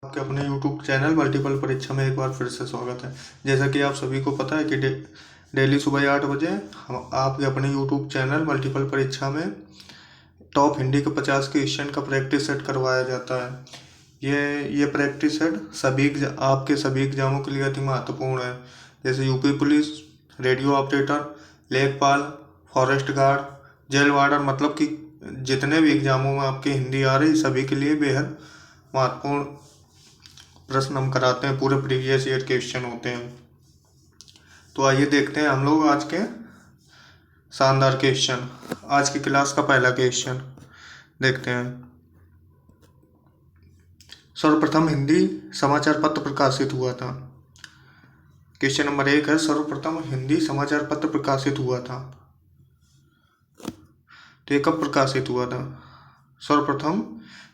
आपके अपने YouTube channel multiple परीक्षा में एक बार फिर से स्वागत है। जैसा कि आप सभी को पता है कि डेली सुबह 8 बजे हम आपके अपने YouTube चैनल मल्टीपल परीक्षा में टॉप हिंदी के 50 क्वेश्चन का प्रैक्टिस सेट करवाया जाता है। ये प्रैक्टिस सेट आपके सभी एग्जामों के लिए अति महत्वपूर्ण है, जैसे यूपी पुलिस, रेडियो ऑपरेटर, लेखपाल, फॉरेस्ट गार्ड, जेल वार्डर, मतलब कि जितने भी एग्जामों में आपकी हिंदी आ रही सभी के लिए बेहद महत्वपूर्ण प्रश्न हम कराते हैं। पूरे प्रीवियस ईयर क्वेश्चन होते हैं। तो आइए देखते हैं हम लोग आज के शानदार क्वेश्चन। आज की क्लास का पहला क्वेश्चन देखते हैं। सर्वप्रथम हिंदी समाचार पत्र प्रकाशित हुआ था। क्वेश्चन नंबर 1 है, सर्वप्रथम हिंदी समाचार पत्र प्रकाशित हुआ था। तो ये कब प्रकाशित हुआ था? सर्वप्रथम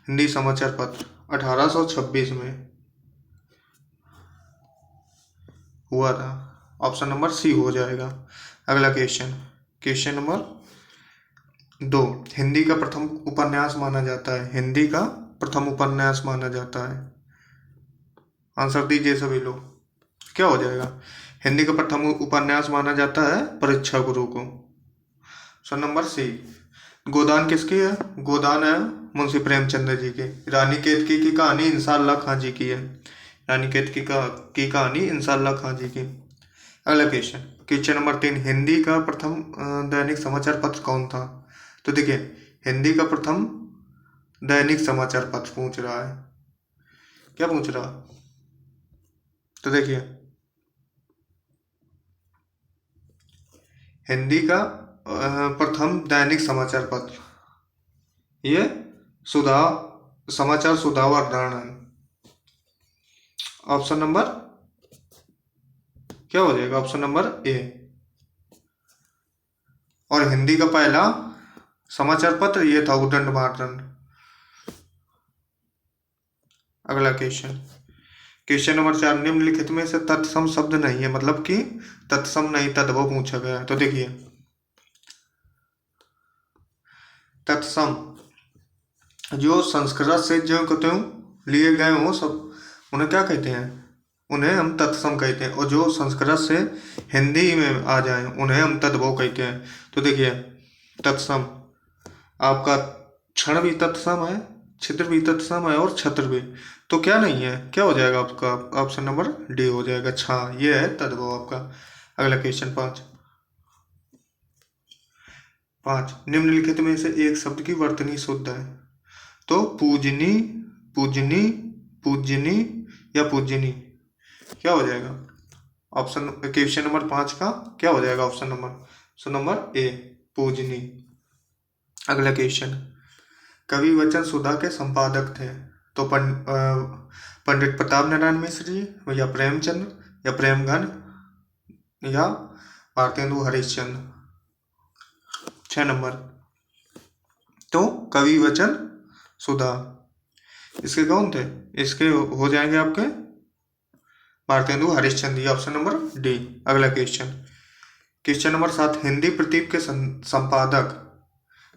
हिंदी समाचार पत्र 1826 में हुआ था। ऑप्शन नंबर सी हो जाएगा। अगला क्वेश्चन, क्वेश्चन नंबर 2, हिंदी का प्रथम उपन्यास माना जाता है। हिंदी का प्रथम उपन्यास माना जाता है। आंसर दीजिए सभी लोग, क्या हो जाएगा? हिंदी का प्रथम उपन्यास माना जाता है परीक्षा गुरु को। ऑप्शन नंबर सी। गोदान किसकी है? गोदान है मुंशी प्रेमचंद जी की। रानी केतकी की कहानी इंशाअल्लाह खां जी की है। रानी केतकी की कहानी इंशाअल्लाह खां जी की। अगला क्वेश्चन, क्वेश्चन नंबर 3, हिंदी का प्रथम दैनिक समाचार पत्र कौन था? तो देखिए, हिंदी का प्रथम दैनिक समाचार पत्र पूछ रहा है। क्या पूछ रहा? तो देखिए, हिंदी का प्रथम दैनिक समाचार पत्र, ये समाचार सुधा वर्धन है। ऑप्शन नंबर क्या हो जाएगा? ऑप्शन नंबर ए। और हिंदी का पहला समाचार पत्र ये था उदंड महातंड। अगला क्वेश्चन, क्वेश्चन नंबर 4, निम्नलिखित में से तत्सम शब्द नहीं है, मतलब कि तत्सम नहीं तद्भव पूछा गया है। तो देखिए, तत्सम जो संस्कृत से जो कहते हो लिए गए हो सब, उन्हें क्या कहते हैं? उन्हें हम तत्सम कहते हैं। और जो संस्कृत से हिंदी में आ जाए उन्हें हम तद्भव कहते हैं। तो देखिए, तत्सम आपका क्षण भी तत्सम है, छिद्र भी तत्सम है और छत्र भी। तो क्या नहीं है? क्या हो जाएगा आपका? ऑप्शन नंबर डी हो जाएगा, छा। ये है तद्भव आपका। अगला क्वेश्चन 5, निम्नलिखित में से एक शब्द की वर्तनी शुद्ध है। तो पूजनी, पूजनी, पूजनी या पूजनी, क्या हो जाएगा? ऑप्शन क्वेश्चन नंबर 5 का क्या हो जाएगा? ऑप्शन नंबर ए, पूजनी। अगला क्वेश्चन, कवि वचन सुधा के संपादक थे। तो पंडित प्रताप नारायण मिश्र जी, या प्रेमचंद, या प्रेमघन, या भारतेंदु हरिश्चंद्र। 6 नंबर, तो कवि वचन सुधा इसके कौन थे? इसके हो जाएंगे आपके Bharatendu Harishchandra. Option number D. अगला question, question number 7, Hindi Pradeep के संपादक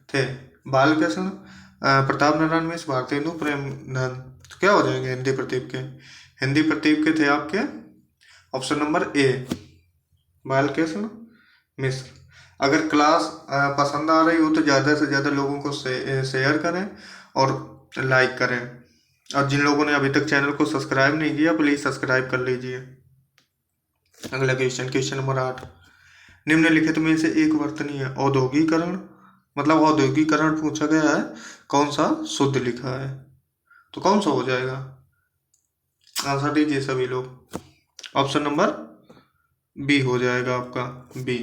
थे बालकृष्ण, प्रताप नारायण मिश्र, भारतेंदु, प्रेमधन। तो क्या हो जाएंगे हिंदी प्रदीप के? हिंदी प्रदीप के थे आपके ऑप्शन नंबर ए, बालकृष्ण मिश्र। अगर क्लास पसंद आ रही हो तो ज़्यादा से ज़्यादा लोगों को शेयर करें और लाइक करें। और जिन लोगों ने अभी तक चैनल को सब्सक्राइब नहीं किया, प्लीज़ सब्सक्राइब कर लीजिए। अगला क्वेश्चन, क्वेश्चन नंबर 8, निम्नलिखित में से एक वर्तनी है। औद्योगिकरण, मतलब औद्योगिकरण पूछा गया है, कौन सा शुद्ध लिखा है? तो कौन सा हो जाएगा? आंसर दीजिए सभी लोग। ऑप्शन नंबर बी हो जाएगा आपका, बी,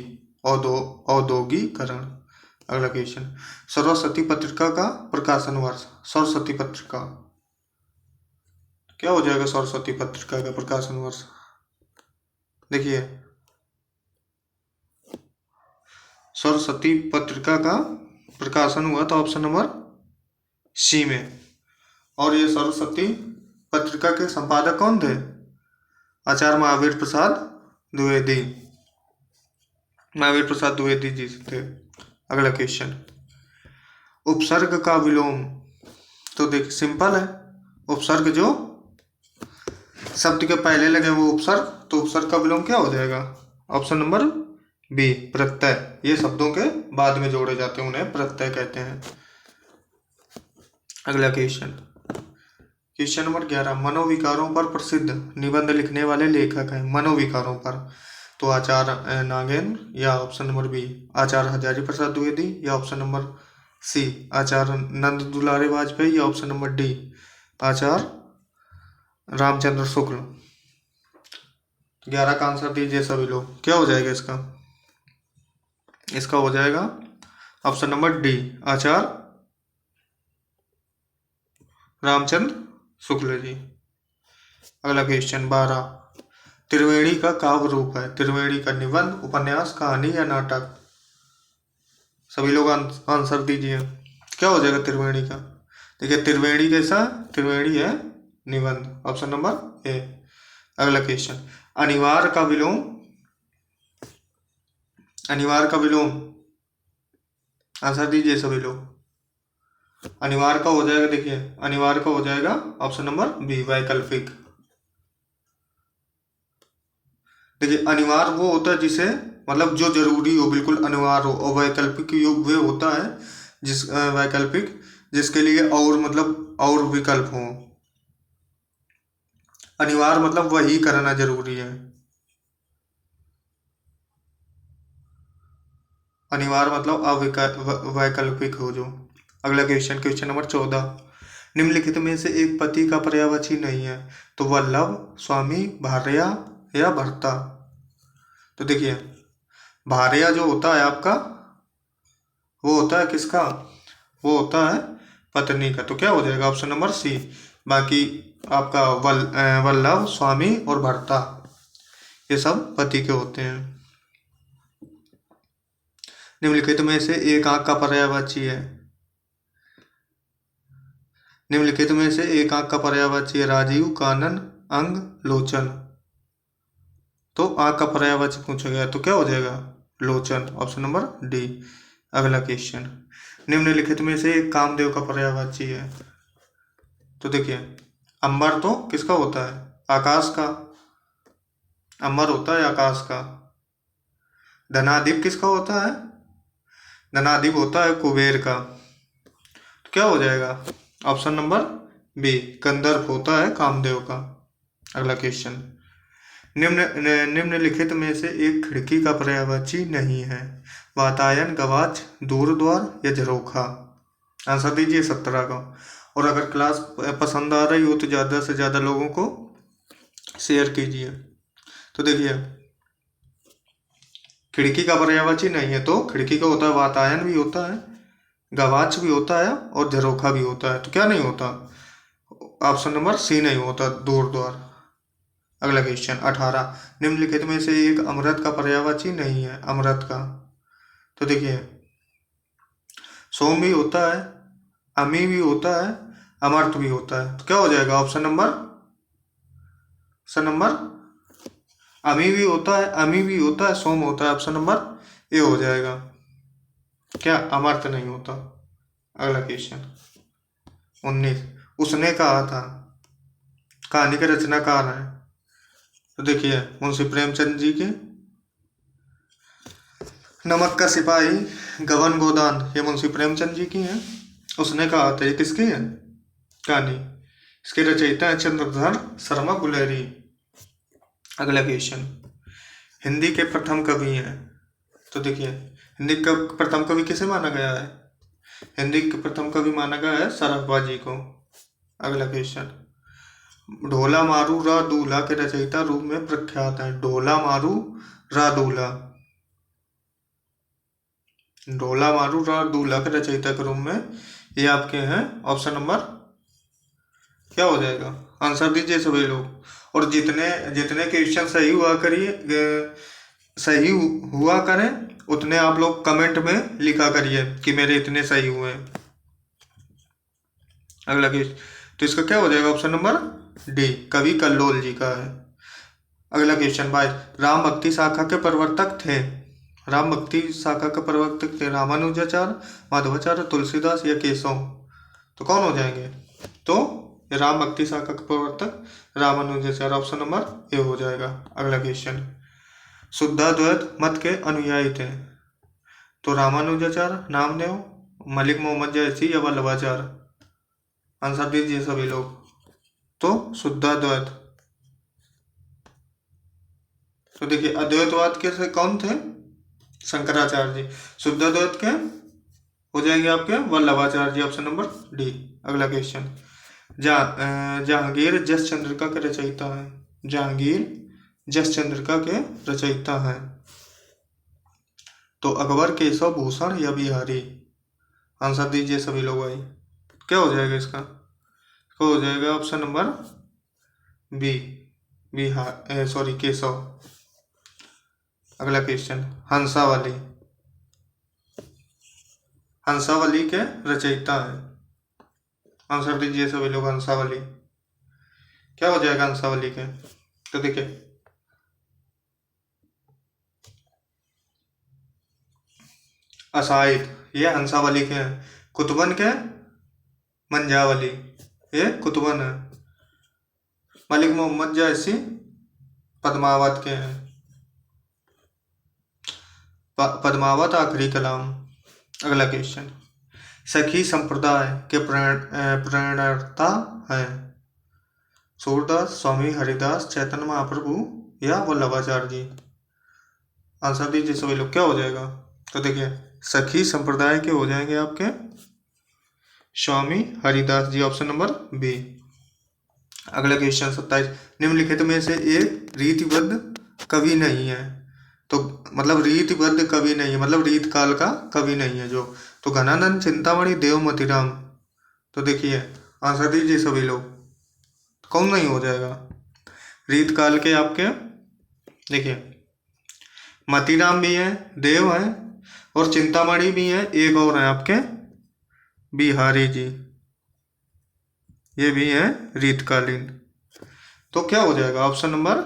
औद्योगिकरण। अगला क्वेश्चन, सरस्वती पत्रिका का प्रकाशन वर्ष। सरस्वती पत्रिका, क्या हो जाएगा? सरस्वती पत्रिका का प्रकाशन वर्ष देखिए, सरस्वती पत्रिका का प्रकाशन हुआ था ऑप्शन नंबर सी में। और ये सरस्वती पत्रिका के संपादक कौन थे? आचार्य महावीर प्रसाद द्विवेदी। महावीर प्रसाद द्विवेदी जी थे। अगला क्वेश्चन, उपसर्ग का विलोम। तो देख सिंपल है, उपसर्ग जो शब्द के पहले लगे वो उपसर्ग, तो उपसर्ग का विलोम क्या हो जाएगा? ऑप्शन नंबर बी, प्रत्यय। ये शब्दों के बाद में जोड़े जाते हैं, उन्हें प्रत्यय कहते हैं। अगला क्वेश्चन, क्वेश्चन नंबर 11, मनोविकारों पर प्रसिद्ध निबंध लिखने वाले लेखक हैं। मनोविकारों पर, तो आचार्य नागेन, या ऑप्शन नंबर बी आचार्य हजारी प्रसाद द्विवेदी, या ऑप्शन नंबर सी आचार्य नंद दुलारे वाजपेयी, या ऑप्शन नंबर डी आचार्य रामचंद्र शुक्ल। 11 का आंसर दीजिए सभी लोग। क्या हो जाएगा इसका? इसका हो जाएगा ऑप्शन नंबर डी आचार्य रामचंद्र शुक्ल जी। अगला क्वेश्चन 12, त्रिवेणी का काव्य रूप है। त्रिवेणी का निबंध, उपन्यास, कहानी या नाटक? सभी लोग आंसर दीजिए। क्या हो जाएगा त्रिवेणी का? देखिए त्रिवेणी कैसा? त्रिवेणी है निबंध, ऑप्शन नंबर ए। अगला क्वेश्चन, अनिवार्य का विलोम, अनिवार्य का विलोम आंसर दीजिए सभी लोग। अनिवार्य का हो जाएगा, देखिए अनिवार्य का हो जाएगा ऑप्शन नंबर बी वैकल्पिक। देखिए अनिवार्य वो होता है जिसे, मतलब जो जरूरी हो, बिल्कुल अनिवार्य हो, और वैकल्पिक योग वे होता है जिस वैकल्पिक जिसके लिए और मतलब और विकल्प हो। अनिवार्य मतलब वही करना जरूरी है, अनिवार्य मतलब वैकल्पिक हो जो। अगला क्वेश्चन, क्वेश्चन नंबर 14, निम्नलिखित में से एक पति का पर्यायवाची नहीं है। तो वल्लभ, स्वामी, भार्या या भर्ता? तो देखिए भार्या जो होता है आपका, वो होता है किसका? वो होता है पत्नी का। तो क्या हो जाएगा? Option number C. बाकी आपका वल्लभ, स्वामी और भर्ता ये सब पति के होते हैं। निम्नलिखित में से एक आंख का पर्यायवाची है। निम्नलिखित में से एक आंख का पर्यायवाची है। राजीव, कानन, अंग, लोचन। तो आंख का पर्यायवाची पूछा गया, तो क्या हो जाएगा? लोचन, ऑप्शन नंबर डी। अगला क्वेश्चन, निम्नलिखित में से एक कामदेव का पर्यायवाची है। तो देखिए अंबर तो किसका होता है? आकाश का। अंबर होता है आकाश का। धनादीप किसका होता है? धनादीप होता है कुबेर का। तो क्या हो जाएगा? ऑप्शन नंबर बी कंदर्प होता है कामदेव का। अगला क्वेश्चन, निम्नलिखित में से एक खिड़की का पर्यायवाची नहीं है। वातायन, गवाच, दूर द्वार या झरोखा? आंसर दीजिए 17 का। और अगर क्लास पसंद आ रही हो तो ज़्यादा से ज़्यादा लोगों को शेयर कीजिए। तो देखिए खिड़की का पर्यायवाची नहीं है, तो खिड़की का होता है वातायन भी होता है, गवाच भी होता है और झरोखा भी होता है। तो क्या नहीं होता? ऑप्शन नंबर सी नहीं होता, दूर द्वार। अगला क्वेश्चन 18, निम्नलिखित में से एक अमृत का पर्यायवाची नहीं है। अमृत का, तो देखिए सोम भी होता है, अमी भी होता है, अमर्त भी होता है। तो क्या हो जाएगा? ऑप्शन नंबर अमी भी होता है, अमी भी होता है, सोम होता है। ऑप्शन नंबर ए हो जाएगा। क्या अमर्त नहीं होता? अगला क्वेश्चन 19, उसने कहा था कहानी के रचनाकार है। तो देखिए मुंशी प्रेमचंद जी के। नमक का सिपाही, गबन गोदान, ये मुंशी प्रेमचंद जी की हैं। उसने कहा था ये किसकी है कहानी? इसके रचयिता है चंद्रधर शर्मा गुलेरी। अगला क्वेश्चन, हिंदी के प्रथम कवि हैं। तो देखिए हिंदी का प्रथम कवि किसे माना गया है? हिंदी के प्रथम कवि माना गया है सरफबा जी को। अगला क्वेश्चन, ढोला मारू रा दूल्हा के रचयिता रूप में प्रख्यात है। ढोला मारू रा दूल्हा, ढोला मारू रा दूल्हा के रचयिता के रूप में ये आपके हैं। ऑप्शन नंबर क्या हो जाएगा? आंसर दीजिए सभी लोग। और जितने जितने क्वेश्चन सही हुआ करें उतने आप लोग कमेंट में लिखा करिए कि मेरे इतने सही हुए। अगला क्वेश्चन, तो इसका क्या हो जाएगा? ऑप्शन नंबर डी कवि कल्लोल जी का है। अगला क्वेश्चन 22, राम भक्ति शाखा के प्रवर्तक थे। राम भक्ति शाखा के प्रवर्तक थे रामानुजाचार्य, माधवाचार्य, तुलसीदास या केशव? तो कौन हो जाएंगे? तो राम भक्ति शाखा के प्रवर्तक रामानुजाचार्य, ऑप्शन नंबर ए हो जाएगा। अगला क्वेश्चन, शुद्धाद्वैत मत के अनुयायी थे तो रामानुजाचार्य, नामदेव, मलिक मोहम्मद जैसी या वल्लभाचार्य? आंसर दीजिए सभी लोग। तो शुद्धाद्वैत। तो देखिए अद्वैतवाद के से कौन थे? शंकराचार्य जी। शुद्धाद्वैत के हो जाएंगे आपके वल्लभाचार्य जी, ऑप्शन नंबर डी। अगला क्वेश्चन, जहांगीर जस चंद्रिका के रचयिता है। जहांगीर जस चंद्रिका के रचयिता है तो अकबर, केशव, भूषण या बिहारी? आंसर दीजिए सभी लोग भाई। क्या हो जाएगा इसका? हो जाएगा option number B, Bihar sorry Keshav. अगला क्वेश्चन, हंसावली। हंसावली के रचयिता है। आंसर दीजिए सभी लोग। हंसावली क्या हो जाएगा हंसावली के? तो देखिए असाइद, ये हंसावली के हैं। कुतुबन के मंजावली, ये कुतुबन है। मलिक मोहम्मद जैसी पद्मावत के हैं। पद्मावत आखिरी कलाम। अगला क्वेश्चन, सखी संप्रदाय के प्रणेता हैं। सूरदास, स्वामी हरिदास, चैतन्य महाप्रभु या वल्लभाचार्य जी? आंसर दीजिए सभी लोग। क्या हो जाएगा? तो देखिए सखी संप्रदाय के हो जाएंगे आपके स्वामी हरिदास जी, ऑप्शन नंबर बी। अगला क्वेश्चन 27, निम्नलिखित में से एक रीतिबद्ध कवि नहीं है। तो मतलब रीतिबद्ध कवि नहीं है, मतलब रीत काल का कवि नहीं है जो। तो घनानंद, चिंतामणि, देवमतीराम। तो देखिए आंसर दीजिए सभी लोग। कौन नहीं हो जाएगा? रीत काल के आपके देखिए मतीराम भी हैं, देव हैं और चिंतामणि भी हैं, एक और हैं आपके बिहारी जी, ये भी हैं रीतकालीन। तो क्या हो जाएगा? ऑप्शन नंबर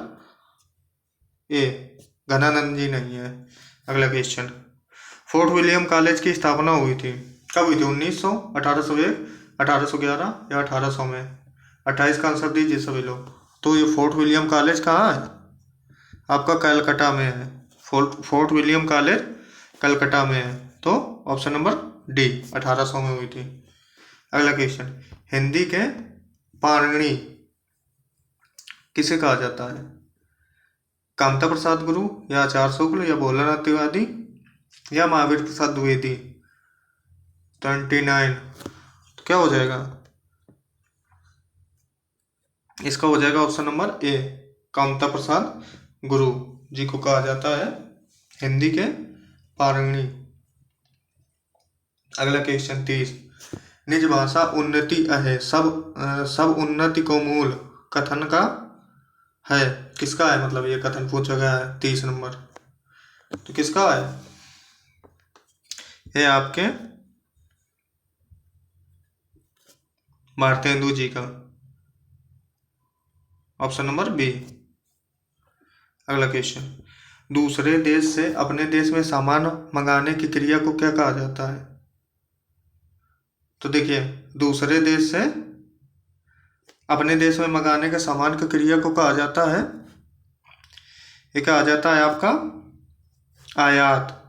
ए, घनानंद जी नहीं है। अगला क्वेश्चन, फोर्ट विलियम कॉलेज की स्थापना हुई थी, कब हुई थी? 1900, 1801, 1811 या 1800 में? 28 का आंसर दीजिए सभी लोग। तो ये फोर्ट विलियम कॉलेज कहाँ है? आपका कलकत्ता में है। फोर्ट विलियम कॉलेज कलकत्ता में है। तो ऑप्शन नंबर डी, 1800 में हुई थी। अगला क्वेश्चन, हिंदी के पाणिनि किसे कहा जाता है? कामता प्रसाद गुरु या आचार्य शुक्ल या भोलानाथ तिवारी या महावीर प्रसाद द्विवेदी? 29 तो क्या हो जाएगा? इसका हो जाएगा ऑप्शन नंबर ए, कामता प्रसाद गुरु जी को कहा जाता है हिंदी के पाणिनि। अगला क्वेश्चन 30, निज भाषा उन्नति है सब उन्नति को मूल कथन का है। किसका है? मतलब ये कथन पूछा गया है 30 नंबर। तो किसका है? ये आपके भारतेंदु जी का, ऑप्शन नंबर बी। अगला क्वेश्चन, दूसरे देश से अपने देश में सामान मंगाने की क्रिया को क्या कहा जाता है? तो देखिए दूसरे देश से अपने देश में मंगाने के सामान की क्रिया को कहा जाता है, ये कहा जाता है आपका आयात।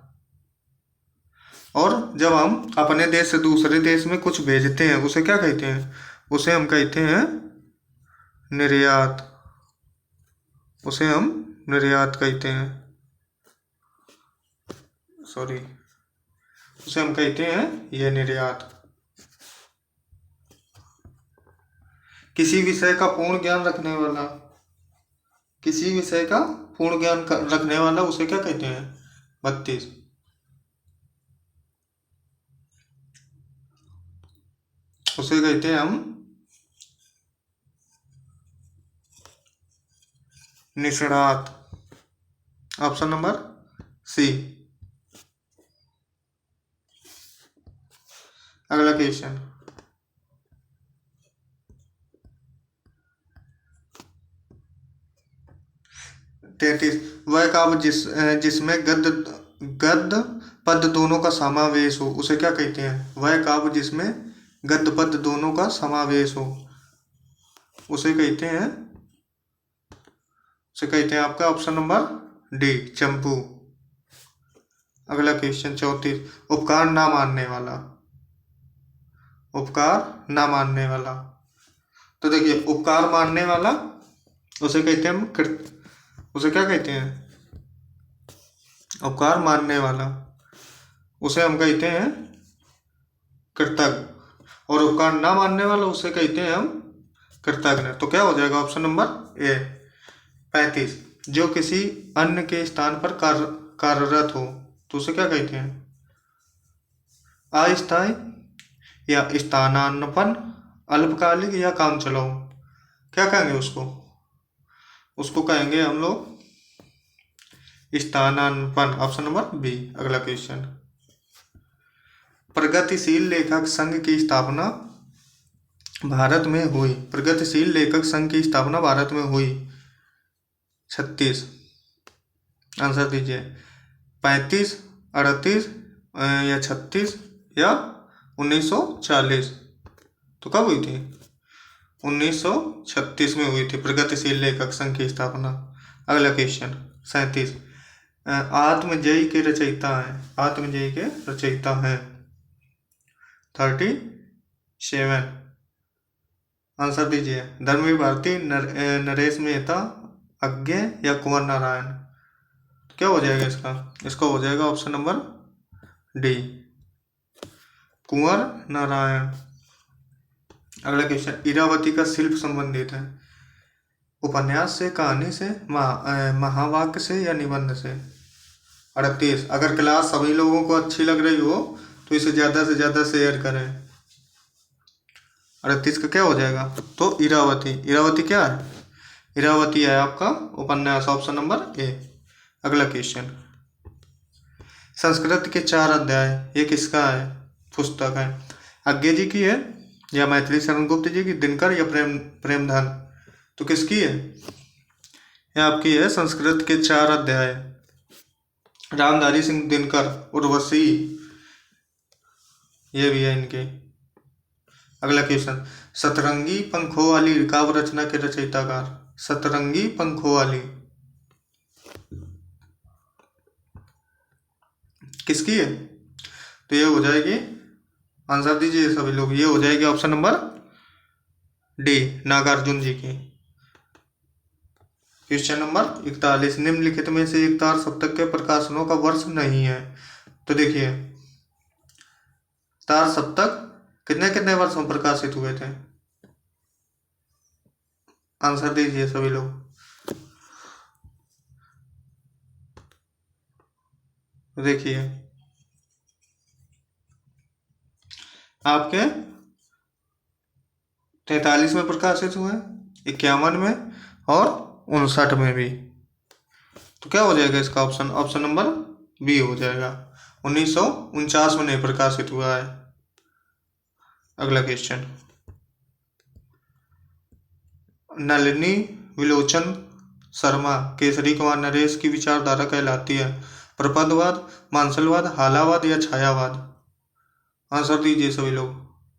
और जब हम अपने देश से दूसरे देश में कुछ भेजते हैं उसे क्या कहते हैं? उसे हम कहते हैं निर्यात। उसे हम निर्यात कहते हैं, सॉरी उसे हम कहते हैं यह निर्यात। किसी विषय का पूर्ण ज्ञान रखने वाला, किसी विषय का पूर्ण ज्ञान रखने वाला उसे क्या कहते हैं? 32 उसे कहते हैं हम निष्णात, ऑप्शन नंबर सी। अगला क्वेश्चन, 33, वह काव्य जिसमें गद्य पद दोनों का समावेश हो उसे क्या कहते हैं? वह काव्य जिसमें गद्य पद दोनों का समावेश हो। उसे कहते हैं आपका ऑप्शन नंबर डी, चंपू। अगला क्वेश्चन 34, उपकार ना मानने वाला। उपकार ना मानने वाला, तो देखिए उपकार मानने वाला उसे कहते हैं उसे क्या कहते हैं? उपकार मानने वाला उसे हम कहते हैं कृतज्ञ, और उपकार ना मानने वाला उसे कहते हैं हम कृतज्ञ। तो क्या हो जाएगा ऑप्शन नंबर ए। 35, जो किसी अन्य के स्थान पर कार्यरत हो तो उसे क्या कहते हैं? अस्थायी या स्थानापन्न, अल्पकालिक या काम चलाऊ, क्या कहेंगे उसको? उसको कहेंगे हम लोग स्थानापन्न, ऑप्शन नंबर बी। अगला क्वेश्चन, प्रगतिशील लेखक संघ की स्थापना भारत में हुई। प्रगतिशील लेखक संघ की स्थापना भारत में हुई। 36, आंसर दीजिए। 35, 38 या 36 या 1940। तो कब हुई थी? 1936 में हुई थी प्रगतिशील लेखक संघ की स्थापना। अगला क्वेश्चन 37, आत्मजयी के रचयिता हैं। आत्मजयी के रचयिता हैं 37। आंसर दीजिए। धर्मवीर भारती, नरेश मेहता, अज्ञे या कुंवर नारायण। क्या हो जाएगा इसका हो जाएगा ऑप्शन नंबर डी, कुंवर नारायण। अगला क्वेश्चन, इरावती का शिल्प संबंधित है उपन्यास से, कहानी से, महावाक्य से या निबंध से। 38, अगर क्लास सभी लोगों को अच्छी लग रही हो तो इसे ज़्यादा से ज़्यादा शेयर करें। 38 का क्या हो जाएगा? तो इरावती। इरावती क्या है? इरावती है आपका उपन्यास, ऑप्शन नंबर ए। अगला क्वेश्चन, संस्कृत के 4 अध्याय, ये किसका है पुस्तक है? अज्ञे जी की है या मैथिली शरण गुप्त जी की, दिनकर या प्रेमधन? तो किसकी है? ये आपकी है संस्कृत के 4 अध्याय, रामधारी सिंह दिनकर, उर्वशी, ये भी है इनके। अगला क्वेश्चन, सतरंगी पंखों वाली काव्य रचना के रचयिताकार। सतरंगी पंखों वाली किसकी है? तो ये हो जाएगी, आंसर दीजिए सभी लोग, ये हो जाएगी ऑप्शन नंबर डी, नागार्जुन जी की। क्वेश्चन नंबर 41, निम्नलिखित में से एक तार सप्तक के प्रकाशनों का वर्ष नहीं है। तो देखिए तार सप्तक कितने कितने वर्ष में प्रकाशित हुए थे? आंसर दीजिए सभी लोग। देखिए आपके 43 में प्रकाशित हुए, 51 में और 59 में भी। तो क्या हो जाएगा इसका ऑप्शन नंबर बी हो जाएगा। 1949 में नहीं प्रकाशित हुआ है। अगला क्वेश्चन, नलिनी विलोचन शर्मा केसरी कुमार नरेश की विचारधारा कहलाती है प्रपदवाद, मांसलवाद, हालावाद या छायावाद। आंसर दीजिए सभी लोग।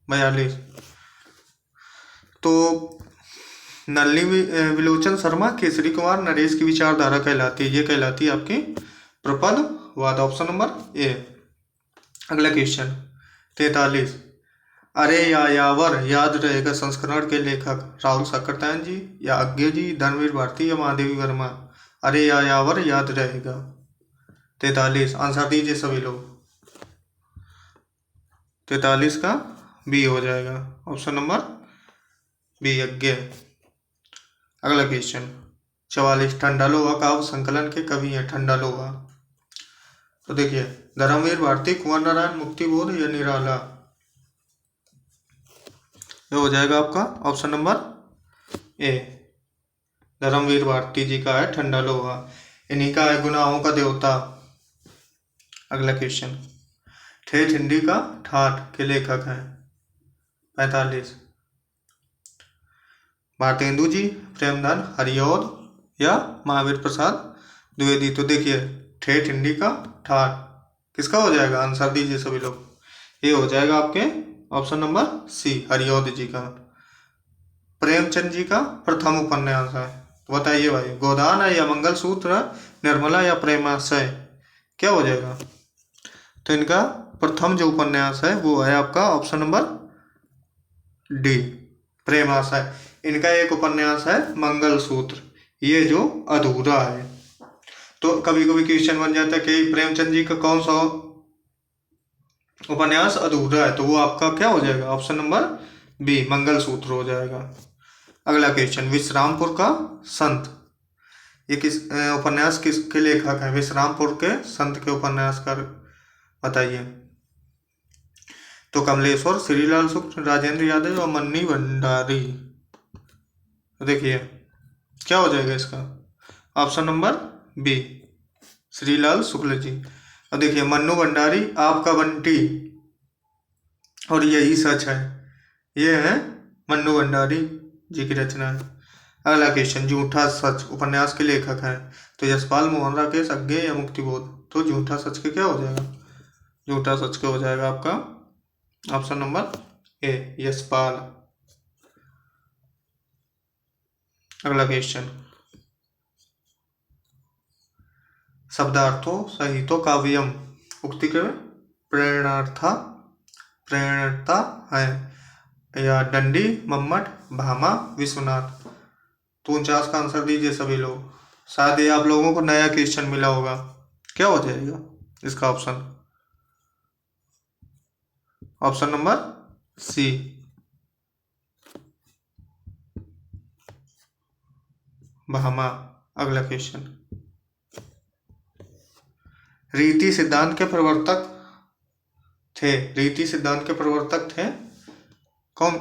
42, तो नलिनी विलोचन शर्मा केसरी कुमार नरेश की विचारधारा कहलाती है, ये कहलाती है आपकी प्रपदवाद, ऑप्शन नंबर ए। अगला क्वेश्चन 43, अरे यायावर याद रहेगा संस्करण के लेखक राहुल साकरतायन जी या अज्ञे जी, धर्मवीर भारती या महादेवी वर्मा। अरे यायावर याद रहेगा 43। आंसर दीजिए सभी लोग। 43 का बी हो जाएगा, ऑप्शन नंबर बी, अज्ञे। अगला क्वेश्चन 44, ठंडालोवा काव्य संकलन के कवि हैं ठंडालोवा। तो देखिए धर्मवीर भारती, कुंवर नारायण, मुक्तिबोध या निराला। ये हो जाएगा आपका option number A, Dharamvir Bharati ji का है ठंडालोवा, इन्हीं का है गुनाहों का देवता। अगला क्वेश्चन, ठेठ हिंदी का ठाठ के लेखक हैं 45, भारतेंदु जी, प्रेमधन, हरिऔध या महावीर प्रसाद द्विवेदी। तो देखिए ठेठ हिंदी का ठाठ किसका हो जाएगा? आंसर दीजिए सभी लोग। ये हो जाएगा आपके ऑप्शन नंबर सी, हरिऔध जी का। प्रेमचंद जी का प्रथम उपन्यास है? तो बताइए भाई, गोदान है या मंगलसूत्र, निर्मला या प्रेमाशय, क्या हो जाएगा? तो इनका प्रथम जो उपन्यास है वो है आपका ऑप्शन नंबर डी, प्रेमाशय। इनका एक उपन्यास है मंगलसूत्र, ये जो अधूरा है। तो कभी कभी क्वेश्चन बन जाता है कि प्रेमचंद जी का कौन सा उपन्यास अधूरा है, तो वो आपका क्या हो जाएगा? ऑप्शन नंबर बी, मंगलसूत्र हो जाएगा। अगला क्वेश्चन, विश्रामपुर का संत, ये उपन्यास किसके लेखक हैं? विश्रामपुर के संत के उपन्यासकार बताइए। तो कमलेश्वर, श्रीलाल शुक्ल, राजेंद्र यादव और मन्नी भंडारी। देखिए क्या हो जाएगा इसका? Option number B, Shrilal Shukla ji. और देखिए मन्नू भंडारी, आपका बंटी, और यही सच है, ये है मन्नू भंडारी जी की रचना है। अगला क्वेश्चन, झूठा सच उपन्यास के लेखक हैं? तो यशपाल, मोहन राकेश, अज्ञे या मुक्तिबोध। तो झूठा सच के क्या हो जाएगा? झूठा सच के हो जाएगा आपका ऑप्शन नंबर ए, यशपाल। अगला क्वेश्चन, शब्दार्थों सहितो काव्यम उक्ति के प्रेरणा है या डंडी, मम्मट, भामा, विश्वनाथ। तो 49 का आंसर दीजिए सभी लोग। शायद ये आप लोगों को नया क्वेश्चन मिला होगा, क्या हो जाएगा इसका ऑप्शन? ऑप्शन नंबर सी, भामा। अगला क्वेश्चन, रीति सिद्धांत के प्रवर्तक थे कौन?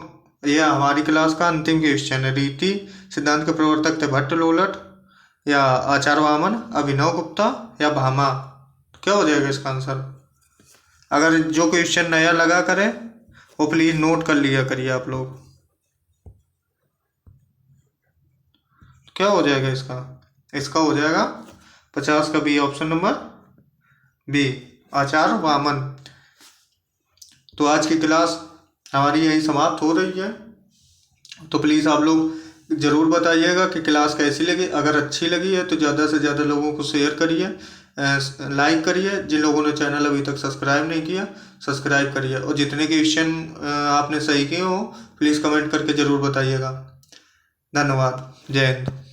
यह हमारी क्लास का अंतिम क्वेश्चन है। रीति सिद्धांत के प्रवर्तक थे भट्ट लोलट या आचार्य वामन, अभिनव गुप्ता या भामा। क्या हो जाएगा इसका आंसर? अगर जो क्वेश्चन नया लगा करें वो प्लीज नोट कर लिया करिए आप लोग। क्या हो जाएगा इसका? इसका हो जाएगा 50 का बी, ऑप्शन नंबर बी, आचार्य वामन। तो आज की क्लास हमारी यही समाप्त हो रही है। तो प्लीज़ आप लोग ज़रूर बताइएगा कि क्लास कैसी लगी। अगर अच्छी लगी है तो ज़्यादा से ज़्यादा लोगों को शेयर करिए, लाइक करिए। जिन लोगों ने चैनल अभी तक सब्सक्राइब नहीं किया, सब्सक्राइब करिए। और जितने क्वेश्चन आपने सही किए हो प्लीज़ कमेंट करके ज़रूर बताइएगा। धन्यवाद। जय हिंद।